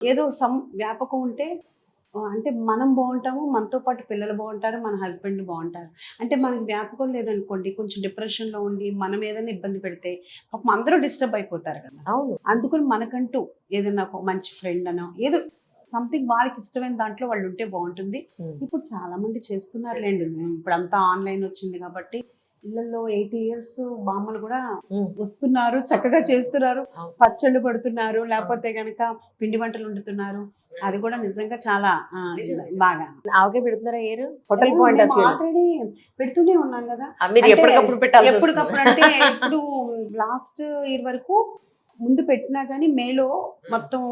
ఏదో వ్యాపకం ఉంటే అంటే మనం బాగుంటాము, మనతో పాటు పిల్లలు బాగుంటారు, మన హస్బెండ్ బాగుంటారు. అంటే మనకి వ్యాపకం లేదనుకోండి, కొంచెం డిప్రెషన్‌లో ఉండి మనం ఏదైనా ఇబ్బంది పెడితే పాపం అందరూ డిస్టర్బ్ అయిపోతారు కదా! అవును. అందుకని మనకంటూ ఏదైనా ఒక మంచి ఫ్రెండ్ అనో ఏదో సంథింగ్ వాళ్ళకి ఇష్టమైన దాంట్లో వాళ్ళు ఉంటే బాగుంటుంది. ఇప్పుడు చాలా మంది చేస్తున్నారులేండి. ఇప్పుడంతా ఆన్‌లైన్ వచ్చింది కాబట్టి ఇళ్లల్లో 80 ఇయర్స్ బామ్మలు కూడా వస్తున్నారు, చక్కగా చేస్తున్నారు. పచ్చళ్ళు పెడుతున్నారు, లేకపోతే గనక పిండి వంటలు వండుతున్నారు. అది కూడా నిజంగా చాలా బాగా ఆవకాయ పెడుతున్నారా ఏరు hotel point of view already పెడుతూనే ఉన్నాం కదా. మీరు అంటే ఎప్పటికప్పుడు పెట్టాల్సి ఎప్పటికప్పుడు అంటే ఇప్పుడు లాస్ట్ ఇయర్ వరకు ముందు పెట్టినా కానీ మేలో మొత్తం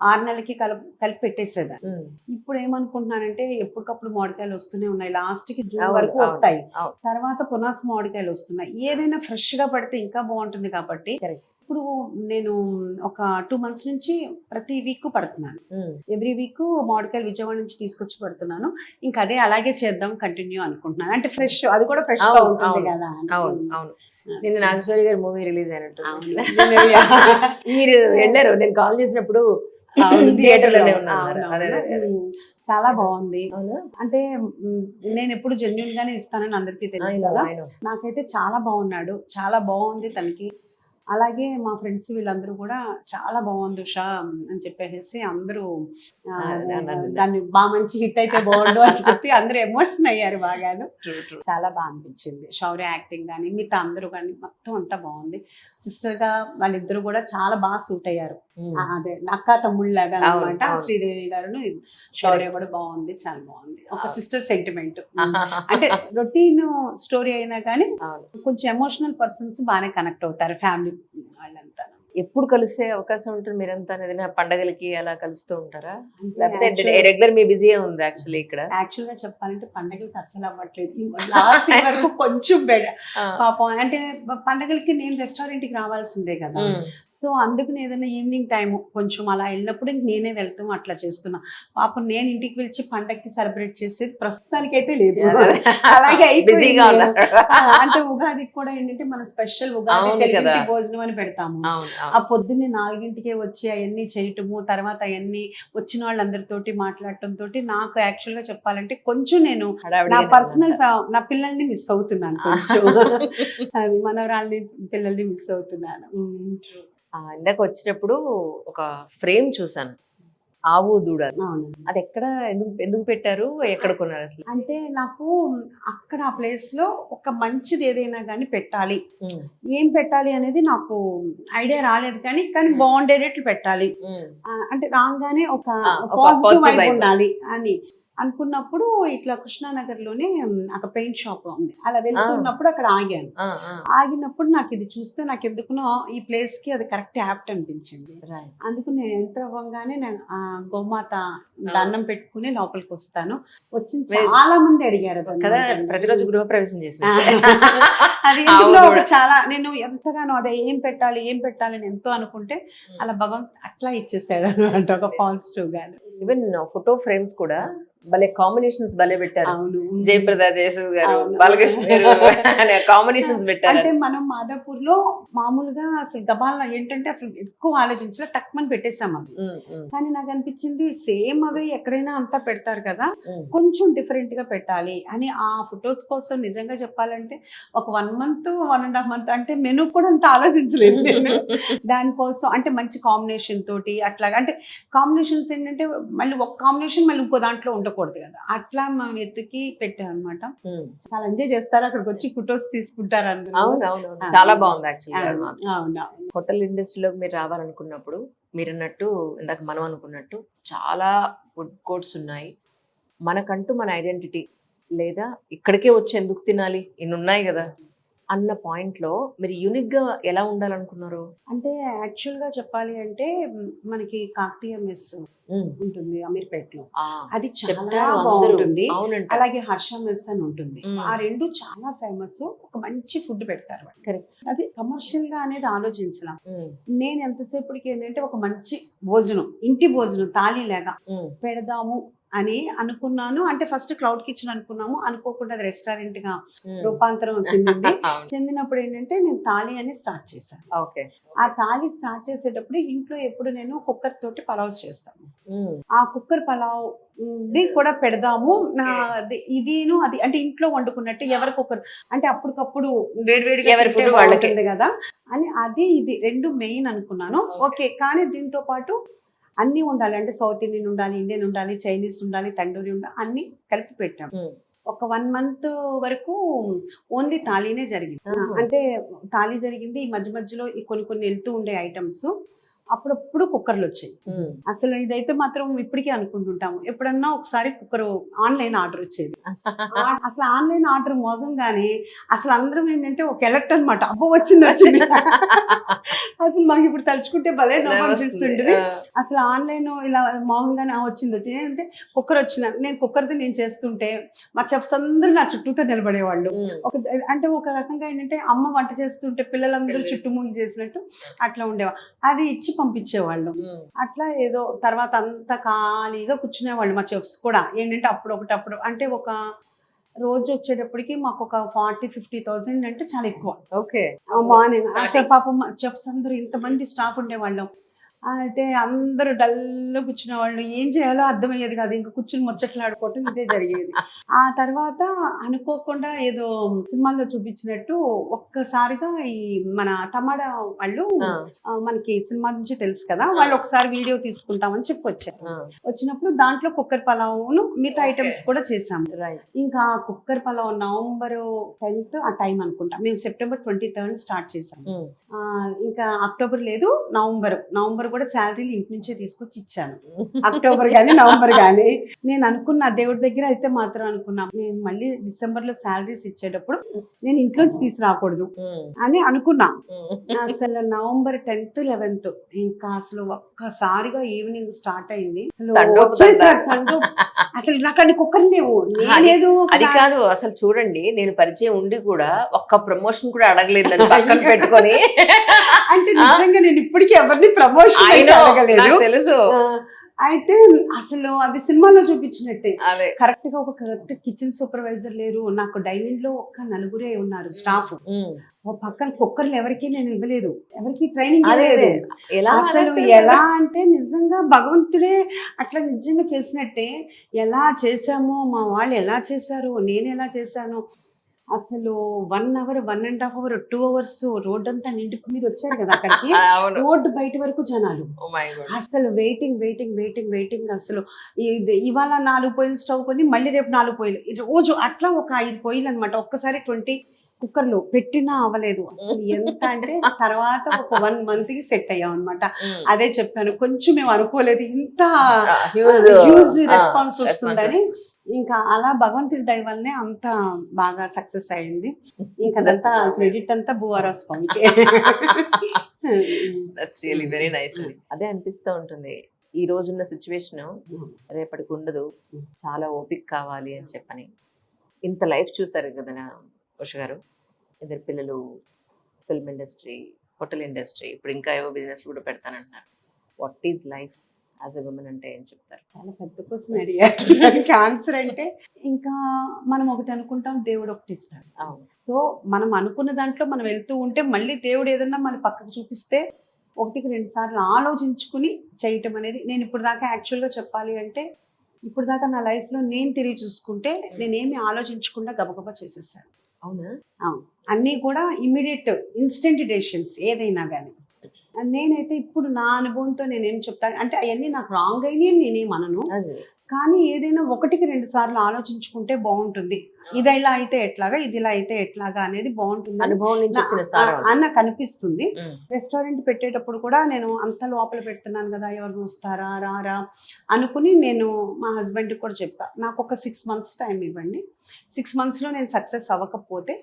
6 నెలలకి కలిపి పెట్టేసేదాన్ని. ఇప్పుడు ఏమనుకుంటున్నానంటే ఎప్పటికప్పుడు మామిడికాయలు వస్తూనే ఉన్నాయి. లాస్ట్‌కి జూన్ వరకు వస్తాయి. తర్వాత పునాస మామిడికాయలు వస్తున్నాయి. ఏదైనా ఫ్రెష్‌గా పడితే ఇంకా బాగుంటుంది కాబట్టి ఇప్పుడు నేను ఒక 2 మంత్స్ నుంచి ప్రతి వీక్ పడుతున్నాను. ఎవ్రీ వీక్ మామిడికాయలు విజయవాడ నుంచి తీసుకొచ్చి పడుతున్నాను. ఇంకా అదే అలాగే చేద్దాం కంటిన్యూ అనుకుంటున్నాను. అంటే ఫ్రెష్ అది కూడా ఫ్రెష్ గా ఉంటుంది కదా. అవును. నిన్న నాగేశ్వరి గారి మూవీ రిలీజ్ అయినట్టు మీరు వెళ్ళారు. నేను కాల్ చేసినప్పుడు థియేటర్ లోనే ఉన్నారు. చాలా బాగుంది. అంటే నేను ఎప్పుడు జెన్యూన్ గానే ఇస్తానని అందరికీ తెలుసు కదా. నాకైతే చాలా బాగున్నాడు, చాలా బాగుంది తనకి. అలాగే మా ఫ్రెండ్స్ వీళ్ళందరూ కూడా చాలా బాగుంది ఉషా అని చెప్పేసి అందరూ దాన్ని బాగా మంచి హిట్ అయితే బాగుండు అని చెప్పి అందరూ ఎమోషన్ అయ్యారు బాగాను. చాలా బాగా అనిపించింది. శౌర్య యాక్టింగ్ కానీ మిగతా అందరూ కానీ మొత్తం అంతా బాగుంది. సిస్టర్ గా వాళ్ళిద్దరు కూడా చాలా బాగా సూట్ అయ్యారు. అదే అక్క తమ్ముళ్ళలాగా అనమాట. శ్రీదేవి గారును శౌర్య కూడా బాగుంది, చాలా బాగుంది. ఒక సిస్టర్ సెంటిమెంట్. అంటే రొటీన్ స్టోరీ అయినా కానీ కొంచెం ఎమోషనల్ పర్సన్స్ బాగానే కనెక్ట్ అవుతారు ఫ్యామిలీ వాళ్ళంతా. ఎప్పుడు కలిసే అవకాశం ఉంటుంది మీరంతా? ఏదైనా పండగలకి అలా కలుస్తూ ఉంటారా, లేకపోతే రెగ్యులర్ మీ బిజీగా ఉంది? యాక్చువల్ గా చెప్పాలంటే పండగలకి అస్సలు అవ్వట్లేదు. లాస్ట్ వరకు కొంచెం పాపం. అంటే పండగలకి నేను రెస్టారెంట్ కి రావాల్సిందే కదా. సో అందుకు ఏదైనా ఈవినింగ్ టైం కొంచెం అలా వెళ్ళినప్పుడు నేనే వెళ్తాం అట్లా చేస్తున్నా. పాపం నేను ఇంటికి పిలిచి పండగకి సెలబ్రేట్ చేసేది ప్రస్తుతానికైతే లేదు. అలాగే అయిపోయింది. అంటే ఉగాదికి కూడా ఏంటంటే మన స్పెషల్ ఉగాది తెలుగు భోజనం అని పెడతాము. ఆ పొద్దున్నే 4ంటికే వచ్చి అవన్నీ చేయటము, తర్వాత అవన్నీ వచ్చిన వాళ్ళందరితోటి మాట్లాడటం తోటి నాకు యాక్చువల్ గా చెప్పాలంటే కొంచెం నేను నా పర్సనల్ నా పిల్లల్ని మిస్ అవుతున్నాను. కొంచెం అది మనవరాళ్ళని పిల్లల్ని మిస్ అవుతున్నాను. ఇందాక వచ్చినప్పుడు ఒక ఫ్రేమ్ చూసాను, ఆవు దూడ. అది ఎక్కడ ఎందుకు పెట్టారు, ఎక్కడ కొన్నారు అసలు? అంటే నాకు అక్కడ ఆ ప్లేస్ లో ఒక మంచిది ఏదైనా కానీ పెట్టాలి, ఏం పెట్టాలి అనేది నాకు ఐడియా రాలేదు. కానీ బాగుండేటట్లు పెట్టాలి. అంటే రాగానే ఒక పాజిటివ్ వైబ్ ఉండాలి అని అనుకున్నప్పుడు ఇట్లా కృష్ణానగర్ లోనే అక్కడ పెయింట్ షాప్ ఉంది. అలా వెళ్తున్నప్పుడు అక్కడ ఆగాను. ఆగినప్పుడు నాకు ఇది చూస్తే నాకు ఎందుకునో ఈ ప్లేస్ కి అది కరెక్ట్ యాప్ట్ అనిపించింది. అందుకు నేను ఎంటర్ అవ్వగానే నేను గోమాత దండం పెట్టుకుని లోపలికి వస్తాను. వచ్చి చాలా మంది అడిగారు కదా, ప్రతిరోజు గృహప్రవేశం చేసి అది చాలా నేను ఎంతగానో అదే ఏం పెట్టాలి అని ఎంతో అనుకుంటే అలా భగవంతుడు అట్లా ఇచ్చేసాడు అనమాట, ఒక పాజిటివ్ గాను. ఈవెన్ ఫోటో ఫ్రేమ్స్ కూడా భలే కాంబినేషన్స్ భలే పెట్టారు. జయప్రద జయసుధ్ గారు, బాలకృష్ణ గారు కాంబినేషన్స్ పెట్టారు. అంటే మనం మాదాపూర్ లో మామూలుగా అసలు గబాల ఏంటంటే అసలు ఎక్కువ ఆలోచించలే, టక్మని పెట్టేసాం అవి. కానీ నాకు అనిపించింది సేమ్ అవి ఎక్కడైనా అంతా పెడతారు కదా, కొంచెం డిఫరెంట్ గా పెట్టాలి అని ఆ ఫొటోస్ కోసం నిజంగా చెప్పాలంటే ఒక 1 month 1.5 months అంటే మెనూ కూడా అంత ఆలోచించలేదు దానికోసం. అంటే మంచి కాంబినేషన్ తోటి అట్లాగా, అంటే కాంబినేషన్స్ ఏంటంటే మళ్ళీ ఒక కాంబినేషన్ మళ్ళీ ఇంకో దాంట్లో ఉండకూడదు కదా, అట్లా మనం ఎత్తుకి పెట్టాం అనమాట. చాలా ఎంజాయ్ చేస్తారు అక్కడికి వచ్చి ఫొటోస్ తీసుకుంటారు అందరూ. చాలా బాగుంది యాక్చువల్లీ. అవునా, హోటల్ ఇండస్ట్రీలోకి మీరు రావాలనుకున్నప్పుడు మీరు అన్నట్టు, ఇందాక మనం అనుకున్నట్టు చాలా ఫుడ్ కోర్ట్స్ ఉన్నాయి. మనకంటూ మన ఐడెంటిటీ లేదా ఇక్కడికే వచ్చి ఎందుకు తినాలి, ఇన్ని ఉన్నాయి కదా అన్న పాయింట్ లో మీరు యూనిక్ గా ఎలా ఉండాలనుకున్నారు? అంటే యాక్చువల్ గా చెప్పాలి అంటే మనకి కాకతీయ మెస్ ఉంటుంది అమీర్పేటలో, అది చాలా బాగుంటుంది. అలాగే హర్ష మెస్ అని ఉంటుంది. ఆ రెండు చాలా ఫేమస్. ఒక మంచి ఫుడ్ పెడతారు. అది కమర్షియల్ గా అనేది ఆలోచించడం. నేను ఎంతసేపటికి ఏంటంటే ఒక మంచి భోజనం, ఇంటి భోజనం తాళీ లేక పెడదాము అని అనుకున్నాను. అంటే ఫస్ట్ క్లౌడ్ కిచెన్ అనుకున్నాము. అనుకోకుండా అది రెస్టారెంట్ గా రూపాంతరం చెందింది. చెందినప్పుడు ఏంటంటే నేను తాళి అని స్టార్ట్ చేశాను. ఓకే. ఆ తాళి స్టార్ట్ చేసేటప్పుడు ఇంట్లో ఎప్పుడు నేను కుక్కర్ తోటి పలావ్స్ చేస్తాను. ఆ కుక్కర్ పలావ్ ది కూడా పెడదాము. ఇదిను అది అంటే ఇంట్లో వండుకున్నట్టు ఎవరికి ఒకరు అంటే అప్పటికప్పుడు వేడివేడిగా ఎవరి తింటే food వాళ్ళకే. బాగుంటుంది కదా అని అది ఇది రెండు మెయిన్ అనుకున్నాను. ఓకే కానీ దీంతో పాటు అన్నీ ఉండాలి. అంటే సౌత్ ఇండియన్ ఉండాలి, ఇండియన్ ఉండాలి, చైనీస్ ఉండాలి, తండూరి ఉండాలి, అన్ని కలిపి పెట్టాం. ఒక 1 month వరకు ఓన్లీ తాళీనే జరిగింది. అంటే తాళీ జరిగింది. ఈ మధ్య మధ్యలో ఈ కొన్ని వెళ్తూ ఉండే ఐటమ్స్ అప్పుడప్పుడు కుక్కర్లు వచ్చాయి. అసలు ఇదైతే మాత్రం ఇప్పటికీ అనుకుంటుంటాము. ఎప్పుడన్నా ఒకసారి కుక్కర్ ఆన్లైన్ ఆర్డర్ వచ్చేది. అసలు ఆన్లైన్ ఆర్డర్ మోగంగానే అసలు అందరం ఏంటంటే ఒక ఎలర్ట్ అనమాట. అబ్బో వచ్చింది వచ్చింది. అసలు మాకు ఇప్పుడు తలుచుకుంటే భలే నవ్వు అనిపిస్తుంటది. అసలు ఆన్లైన్ ఇలా మోగంగానే వచ్చింది వచ్చింది అంటే కుక్కర్ వచ్చిన నేను కుక్కర్ది నేను చేస్తుంటే మా చెఫ్స్ అందరూ నా చుట్టూతో నిలబడేవాళ్ళు. అంటే ఒక రకంగా ఏంటంటే అమ్మ వంట చేస్తుంటే పిల్లలందరూ చుట్టుముగి చేసినట్టు అట్లా ఉండేవా. అది ఇచ్చి పంపించేవాళ్ళు. అట్లా ఏదో తర్వాత అంతా ఖాళీగా కూర్చునేవాళ్ళు మా చెఫ్స్ కూడా. ఏంటంటే అప్పుడు అంటే ఒక రోజు వచ్చేటప్పటికి మాకు ఒక 40,000-50,000 అంటే చాలా ఎక్కువ. ఓకే. మార్నింగ్ అసలు పాపం చెఫ్స్ అందరూ ఇంతమంది స్టాఫ్ ఉండేవాళ్ళం. అయితే అందరూ డల్గా కూర్చునేవాళ్ళు. ఏం చేయాలో అర్థమయ్యేది కాదు. ఇంకా కూర్చుని ముచ్చట్లాడుకోవటం ఇదే జరిగేది. ఆ తర్వాత అనుకోకుండా ఏదో సినిమాల్లో చూపించినట్టు ఒక్కసారిగా ఈ మన తమిళ వాళ్ళు మనకి సినిమా నుంచి తెలుసు కదా, వాళ్ళు ఒకసారి వీడియో తీసుకుంటామని చెప్పి వచ్చారు. వచ్చినప్పుడు దాంట్లో కుక్కర్ పలావ్ను మిగతా ఐటమ్స్ కూడా చేసాము. ఇంకా కుక్కర్ పలావ్ November 10th ఆ టైం అనుకుంటా. మేము September 23rd స్టార్ట్ చేసాము. ఇంకా అక్టోబర్ లేదు, నవంబర్ కూడా శాలరీలు ఇంటి నుంచే తీసుకొచ్చి ఇచ్చాను. అక్టోబర్ కానీ నవంబర్ కానీ నేను అనుకున్నా దేవుడి దగ్గర అయితే మాత్రం అనుకున్నా నేను మళ్ళీ డిసెంబర్ లో శాలరీస్ ఇచ్చేటప్పుడు నేను ఇంట్లోంచి తీసుకురాకూడదు అని అనుకున్నా. అసలు November 10th 11th ఇంకా అసలు ఒక్కసారిగా ఈవినింగ్ స్టార్ట్ అయింది. అసలు నాకు అన్ని కుక్కర్లు లేవు. లేదు అది కాదు అసలు చూడండి, నేను పరిచయం ఉండి కూడా ఒక్క ప్రమోషన్ కూడా అడగలేదు పక్కన పెట్టుకొని. అంటే నిజంగా నేను ఇప్పటికీ ఎవరిని ప్రమోషన్ అడగలేదు. తెలుసు. అయితే అసలు అది సినిమాలో చూపించినట్టే కరెక్ట్ గా ఒక కరెక్ట్ కిచెన్ సూపర్వైజర్ లేరు. నాకు డైనింగ్ లో ఒక్క 4 ఉన్నారు స్టాఫ్. పక్కన కుక్కర్లు ఎవరికి నేను ఇవ్వలేదు, ఎవరికి ట్రైనింగ్ ఇవ్వలేదు. అసలు ఎలా అంటే నిజంగా భగవంతుడే అట్లా నిజంగా చేసినట్టే. ఎలా చేసామో మా వాళ్ళు ఎలా చేశారు, నేను ఎలా చేశాను. అసలు 1 hour 1.5 hour 2 hours రోడ్ అంతా నిండుకు మీరు వచ్చారు కదా అక్కడికి. రోడ్డు బయట వరకు జనాలు. అసలు వెయిటింగ్. అసలు ఇవాళ 4 పొయ్యిలు స్టవ్ కొని మళ్ళీ రేపు 4 పొయ్యిలు, రోజు అట్లా ఒక 5 పొయ్యిలు అనమాట. ఒక్కసారి 20 కుక్కర్లు పెట్టినా అవ్వలేదు. ఎంత అంటే తర్వాత ఒక 1 month కి సెట్ అయ్యాం అనమాట. అదే చెప్పాను, కొంచెం మేము అనుకోలేదు ఇంత హ్యూజ్ రెస్పాన్స్ వస్తుందని. ఇంకా అలా భగవంతుడి దయ వల్లనే అంత బాగా సక్సెస్ అయింది. ఇంకా అదంతా క్రెడిట్ అంతా భూవారా స్వామికి. That's really very nice. అదే అనిపిస్తూ ఉంటుంది, ఈ రోజున్న సిచ్యువేషన్ రేపటికి ఉండదు, చాలా ఓపిక కావాలి అని చెప్పని. ఇంత లైఫ్ చూసారు కదా ఉష గారు. 2 పిల్లలు, ఫిల్మ్ ఇండస్ట్రీ, హోటల్ ఇండస్ట్రీ, ఇప్పుడు ఇంకా ఏవో బిజినెస్ కూడా పెడతానంటున్నారు. What is life as a woman అంటే ఏం చెప్తారు? చాలా పెద్ద క్వశ్చన్ అడిగారు. ఆన్సర్ అంటే ఇంకా మనం ఒకటి అనుకుంటాం, దేవుడు ఒకటి ఇస్తాడు. సో మనం అనుకున్న దాంట్లో మనం వెళ్తూ ఉంటే మళ్ళీ దేవుడు ఏదన్నా మన పక్కకు చూపిస్తే 1-2 సార్లు ఆలోచించుకుని చేయటం అనేది. నేను ఇప్పుడు దాకా యాక్చువల్గా చెప్పాలి అంటే ఇప్పుడు దాకా నా లైఫ్లో నేను తిరిగి చూసుకుంటే నేనేమి ఆలోచించకుండా గబగబా చేసేసాను. అవునా? అన్నీ కూడా ఇమ్మీడియట్ ఇన్స్టెంట్ డెసిషన్స్ ఏదైనా కానీ. నేనైతే ఇప్పుడు నా అనుభవంతో నేనేం చెప్తాను అంటే అవన్నీ నాకు రాంగ్ అయినాయి నేనేమనను, కానీ ఏదైనా 1-2 సార్లు ఆలోచించుకుంటే బాగుంటుంది. ఇది ఇలా అయితే ఎట్లాగా, ఇది ఇలా అయితే ఎట్లాగా అనేది బాగుంటుంది అని నాకు అనిపిస్తుంది. రెస్టారెంట్ పెట్టేటప్పుడు కూడా నేను అంత లోపల పెడుతున్నాను కదా, ఎవరు వస్తారా రారా అనుకుని నేను మా హస్బెండ్కి కూడా చెప్పా, నాకు ఒక 6 months టైం ఇవ్వండి, 6 monthsలో నేను సక్సెస్ అవ్వకపోతే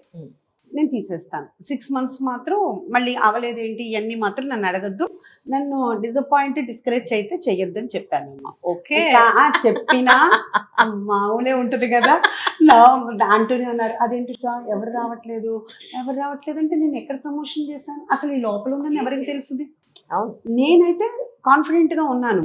నేను తీసేస్తాను. 6 months మాత్రం మళ్ళీ అవలేదేంటి ఇవన్నీ మాత్రం నన్ను అడగద్దు, నన్ను డిస్కరేజ్ అయితే చెయ్యొద్దని చెప్పాను. ఓకే చెప్పినా మామూలే ఉంటది కదా, అంటూనే ఉన్నారు అదేంటి ఎవరు రావట్లేదు అంటే నేను ఎక్కడ ప్రమోషన్ చేశాను, అసలు ఈ లోపల ఉందని ఎవరికి తెలుస్తుంది. నేనైతే కాన్ఫిడెంట్ గా ఉన్నాను.